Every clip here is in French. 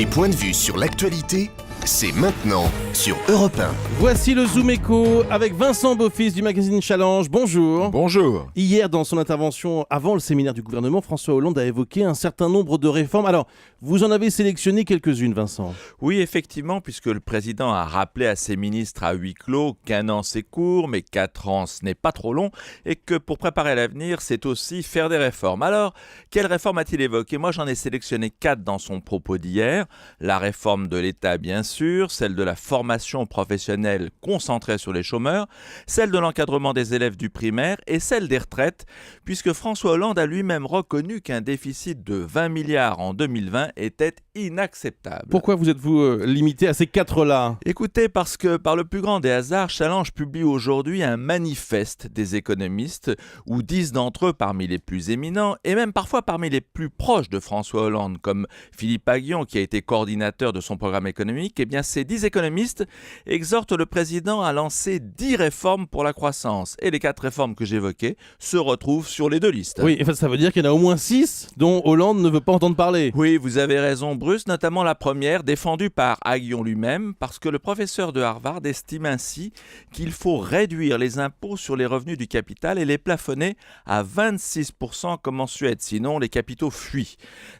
Les points de vue sur l'actualité, c'est maintenant sur Europe 1. Voici le Zoom Écho avec Vincent Beaufils du magazine Challenge. Bonjour. Bonjour. Hier, dans son intervention avant le séminaire du gouvernement, François Hollande a évoqué un certain nombre de réformes. Alors, vous en avez sélectionné quelques-unes, Vincent. Oui, effectivement, puisque le président a rappelé à ses ministres à huis clos qu'1 an c'est court, mais 4 ans ce n'est pas trop long, et que pour préparer l'avenir, c'est aussi faire des réformes. Alors, quelles réformes a-t-il évoqué ? Moi, j'en ai sélectionné 4 dans son propos d'hier. La réforme de l'État, bien sûr, celle de la formation professionnelle concentrée sur les chômeurs, celle de l'encadrement des élèves du primaire et celle des retraites, puisque François Hollande a lui-même reconnu qu'un déficit de 20 milliards en 2020 était inacceptable. Pourquoi vous êtes-vous limité à ces 4-là ? Écoutez, parce que par le plus grand des hasards, Challenge publie aujourd'hui un manifeste des économistes où 10 d'entre eux, parmi les plus éminents et même parfois parmi les plus proches de François Hollande, comme Philippe Aghion qui a été coordinateur de son programme économique, eh bien ces 10 économistes exhortent le président à lancer 10 réformes pour la croissance. Et les 4 réformes que j'évoquais se retrouvent sur les 2 listes. Oui, ça veut dire qu'il y en a au moins 6 dont Hollande ne veut pas entendre parler. Oui, vous avez raison, Bruce, notamment la première, défendue par Aghion lui-même, parce que le professeur de Harvard estime ainsi qu'il faut réduire les impôts sur les revenus du capital et les plafonner à 26% comme en Suède, sinon les capitaux fuient.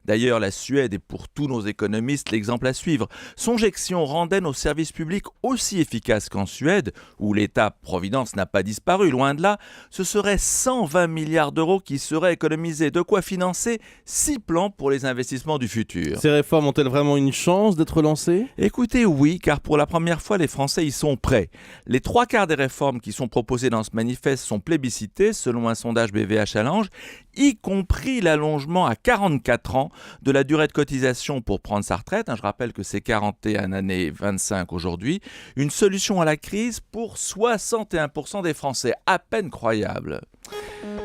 D'ailleurs, la Suède est pour tous nos économistes l'exemple à suivre. Songez que si on rendait nos services publics aussi efficaces qu'en Suède, où l'État-providence n'a pas disparu, loin de là, ce serait 120 milliards d'euros qui seraient économisés, de quoi financer 6 plans pour les investissements du futur. Ces réformes ont-elles vraiment une chance d'être lancées ? Écoutez, oui, car pour la première fois, les Français y sont prêts. Les 3/4 des réformes qui sont proposées dans ce manifeste sont plébiscitées, selon un sondage BVA Challenge, y compris l'allongement à 44 ans de la durée de cotisation pour prendre sa retraite. Je rappelle que c'est 41 années 25 aujourd'hui. Une solution à la crise pour 61% des Français. À peine croyable.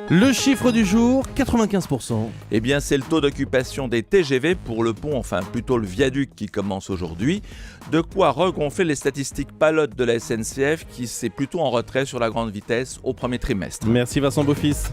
Le chiffre du jour, 95%. Eh bien, c'est le taux d'occupation des TGV pour le pont, enfin plutôt le viaduc qui commence aujourd'hui. De quoi regonfler les statistiques palottes de la SNCF qui s'est plutôt en retrait sur la grande vitesse au premier trimestre. Merci Vincent Beaufils.